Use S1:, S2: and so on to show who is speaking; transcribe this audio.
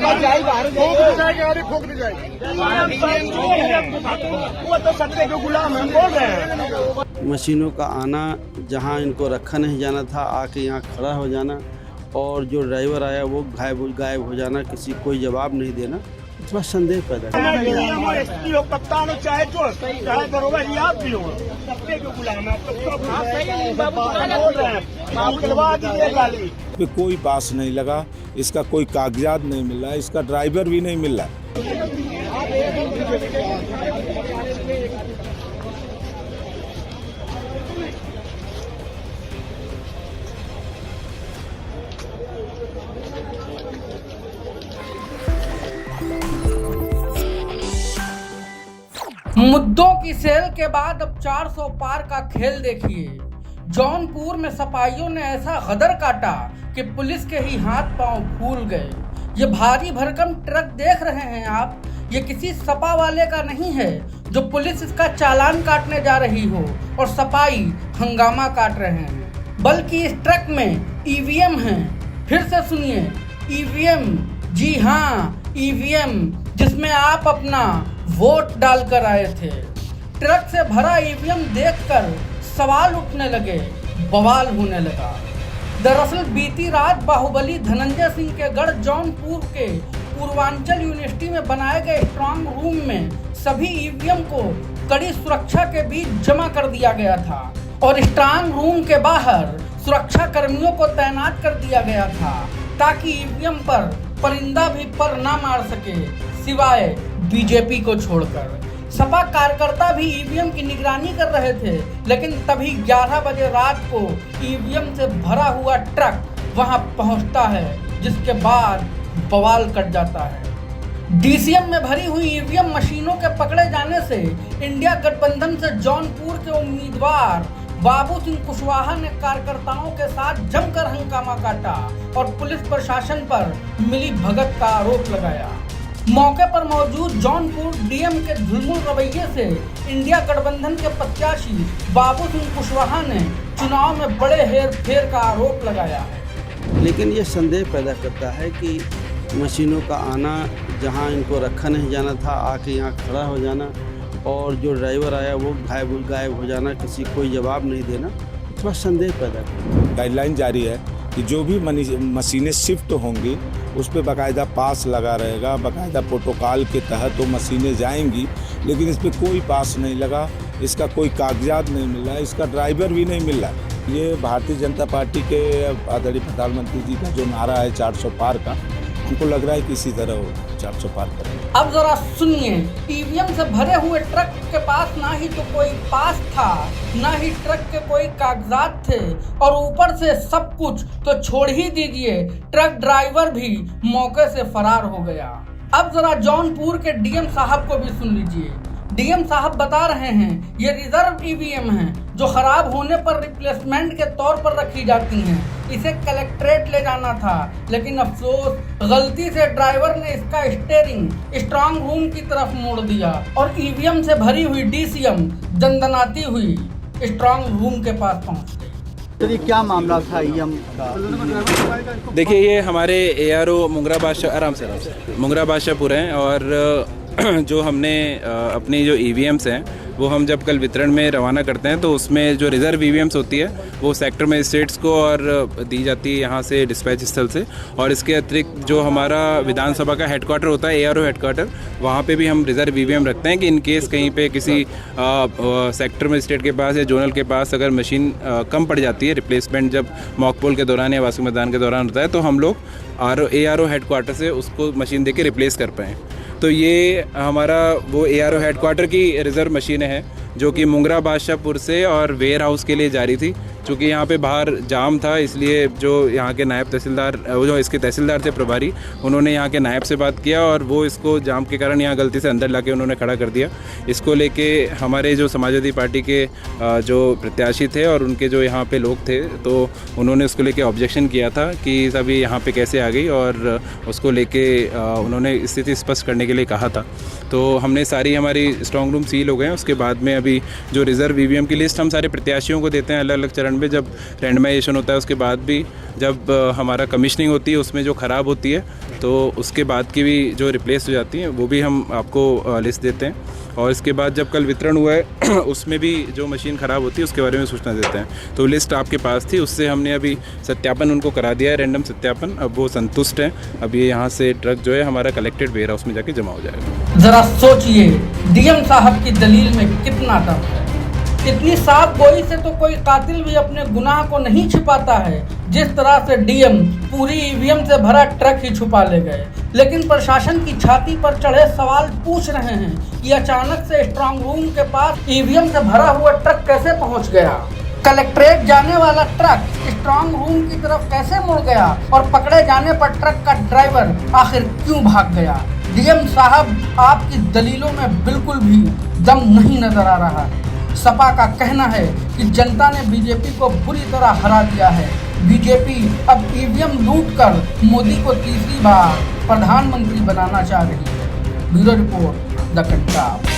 S1: ठोक दी जाएगी। वो तो सत्ते के गुलाम हम बोल रहे हैं।
S2: मशीनों का आना, जहां इनको रखा नहीं जाना था आके यहां खड़ा हो जाना, और जो ड्राइवर आया वो गायब हो जाना, किसी कोई जवाब नहीं देना, थोड़ा संदेह पैदा
S1: हो एसपी हो, कप्तान हो, चाहे जो चाहे दरोगा ही आप भी हो, सत्ते के गुलाम है।
S3: पे कोई पास नहीं लगा, इसका कोई कागजात नहीं मिल रहा, इसका ड्राइवर भी नहीं मिल रहा।
S4: मुद्दों की सेल के बाद अब 400 पार का खेल देखिए। जौनपुर में सपाइयों ने ऐसा गदर काटा कि पुलिस के ही हाथ पांव फूल गए। ये भारी भरकम ट्रक देख रहे हैं आप, ये किसी सपा वाले का नहीं है जो पुलिस इसका चालान काटने जा रही हो और सपाई हंगामा काट रहे हैं, बल्कि इस ट्रक में ईवीएम है। फिर से सुनिए, ईवीएम, जी हाँ ईवीएम, जिसमें आप अपना वोट डालकर आए थे। ट्रक से भरा ईवीएम देखकर सवाल उठने लगे, बवाल होने लगा। दरअसल बीती रात बाहुबली धनंजय सिंह के गढ़ जौनपुर के पूर्वांचल यूनिवर्सिटी में बनाए गए स्ट्रांग रूम में सभी ईवीएम को कड़ी सुरक्षा के बीच जमा कर दिया गया था और स्ट्रांग रूम के बाहर सुरक्षा कर्मियों को तैनात कर दिया गया था ताकि ईवीएम पर परिंदा भी पर ना मार सके, सिवाय बीजेपी को छोड़कर। सपा कार्यकर्ता भी ईवीएम की निगरानी कर रहे थे, लेकिन तभी 11 बजे रात को ईवीएम से भरा हुआ ट्रक वहां पहुंचता है, जिसके बाद बवाल कट जाता है। डीसीएम में भरी हुई ईवीएम मशीनों के पकड़े जाने से इंडिया गठबंधन से जौनपुर के उम्मीदवार बाबू सिंह कुशवाहा ने कार्यकर्ताओं के साथ जमकर हंगामा काटा और पुलिस प्रशासन पर मिली भगत का आरोप लगाया। मौके पर मौजूद जौनपुर डीएम के झुलमुल रवैये से इंडिया गठबंधन के प्रत्याशी बाबू सिंह कुशवाहा ने चुनाव में बड़े हेर फेर का आरोप लगाया है।
S2: लेकिन ये संदेह पैदा करता है कि मशीनों का आना, जहां इनको रखा नहीं जाना था आके यहां खड़ा हो जाना, और जो ड्राइवर आया वो गायब हो जाना, किसी कोई जवाब नहीं देना, थोड़ा संदेह पैदा करता है।
S3: गाइडलाइन जारी है कि जो भी मशीनें शिफ्ट होंगी उस पर बाकायदा पास लगा रहेगा, बाकायदा प्रोटोकॉल के तहत वो मशीनें जाएंगी, लेकिन इस पर कोई पास नहीं लगा, इसका कोई कागजात नहीं मिल रहा, इसका ड्राइवर भी नहीं मिल रहा। ये भारतीय जनता पार्टी के आदरणीय प्रधानमंत्री जी का जो नारा है 400 पार का, हमको लग रहा है कि इसी तरह वो 400 पार करेंगे।
S4: अब जरा सुनिए, ईवीएम से भरे हुए ट्रक के पास ना ही तो कोई पास था, ना ही ट्रक के कोई कागजात थे, और ऊपर से सब कुछ तो छोड़ ही दीजिए, ट्रक ड्राइवर भी मौके से फरार हो गया। अब जरा जौनपुर के डीएम साहब को भी सुन लीजिए। डीएम साहब बता रहे हैं ये रिजर्व ईवीएम हैं जो खराब होने पर रिप्लेसमेंट के तौर पर रखी जाती हैं। इसे कलेक्ट्रेट ले जाना था, लेकिन अफसोस गलती से ड्राइवर ने इसका स्टीयरिंग स्ट्रांग रूम की तरफ मोड़ दिया और ईवीएम से भरी हुई डीसीएम दंदनाती हुई स्ट्रांग रूम के पास पहुंच गई।
S5: तो क्या मामला था ईवीएम का?
S6: देखिए, ये हमारे एआरओ मुंगरा बादशाहपुर हैं, और जो हमने अपनी जो ईवीएम्स हैं वो हम जब कल वितरण में रवाना करते हैं तो उसमें जो रिज़र्व ईवीएम्स होती है वो सेक्टर मजिस्ट्रेट्स को और दी जाती है यहाँ से डिस्पैच स्थल से। और इसके अतिरिक्त जो हमारा विधानसभा का हेडक्वार्टर होता है, एआरओ हेडक्वार्टर, वहाँ पे भी हम रिज़र्व ईवीएम रखते हैं कि इन केस कहीं पे किसी सेक्टर मजिस्ट्रेट के पास या जोनल के पास अगर मशीन कम पड़ जाती है, रिप्लेसमेंट जब मॉक पोल के दौरान या वार्षिक मतदान के दौरान होता है, तो हम लोग एआरओ हेडक्वार्टर से उसको मशीन दे के रिप्लेस कर पाएँ। तो ये हमारा वो एआरओ हेडक्वार्टर की रिज़र्व मशीनें हैं जो कि मुंगरा बादशाहपुर से और वेयर हाउस के लिए जारी थी। चूँकि यहाँ पे बाहर जाम था, इसलिए जो यहाँ के नायब तहसीलदार, वो जो इसके तहसीलदार थे प्रभारी, उन्होंने यहाँ के नायब से बात किया और वो इसको जाम के कारण यहाँ गलती से अंदर लाके उन्होंने खड़ा कर दिया। इसको लेके हमारे जो समाजवादी पार्टी के जो प्रत्याशी थे और उनके जो यहाँ पे लोग थे, तो उन्होंने उसको लेके ऑब्जेक्शन किया था कि सभी यहाँ पे कैसे आ गई, और उसको लेके उन्होंने स्थिति स्पष्ट करने के लिए कहा था। तो हमने सारी हमारी स्ट्रॉन्ग रूम सील हो गए हैं। उसके बाद में अभी जो रिज़र्व ईवीएम की लिस्ट हम सारे प्रत्याशियों को देते हैं अलग अलग चरण में, जब रैंडमाइजेशन होता है उसके बाद भी जब हमारा कमीशनिंग होती है उसमें जो ख़राब होती है तो उसके बाद की भी जो रिप्लेस हो जाती हैं वो भी हम आपको लिस्ट देते हैं। और इसके बाद जब कल वितरण हुआ है उसमें भी जो मशीन ख़राब होती है उसके बारे में सूचना देते हैं। तो लिस्ट आपके पास थी, उससे हमने अभी सत्यापन उनको करा दिया है, रैंडम सत्यापन। अब वो संतुष्ट हैं। अब ये यहाँ से ट्रक जो है हमारा कलेक्टेड वेयर हाउस में जाके जमा हो जाएगा।
S4: जरा सोचिए डीएम साहब की दलील में कितना दम है। इतनी साफ गोई से तो कोई कातिल भी अपने गुनाह को नहीं छिपाता है, जिस तरह से डीएम पूरी ईवीएम से भरा ट्रक ही छुपा ले गए। लेकिन प्रशासन की छाती पर चढ़े सवाल पूछ रहे हैं कि अचानक से स्ट्रांग रूम के पास ईवीएम से भरा हुआ ट्रक कैसे पहुंच गया। कलेक्ट्रेट जाने वाला ट्रक स्ट्रांग रूम की तरफ कैसे मुड़ गया और पकड़े जाने पर ट्रक का ड्राइवर आखिर क्यों भाग गया। डीएम साहब, आपकी दलीलों में बिल्कुल भी दम नहीं नजर आ रहा है। सपा का कहना है कि जनता ने बीजेपी को बुरी तरह हरा दिया है। बीजेपी अब ईवीएम लूट कर मोदी को तीसरी बार प्रधानमंत्री बनाना चाह रही है। Bureau report, the Kantap.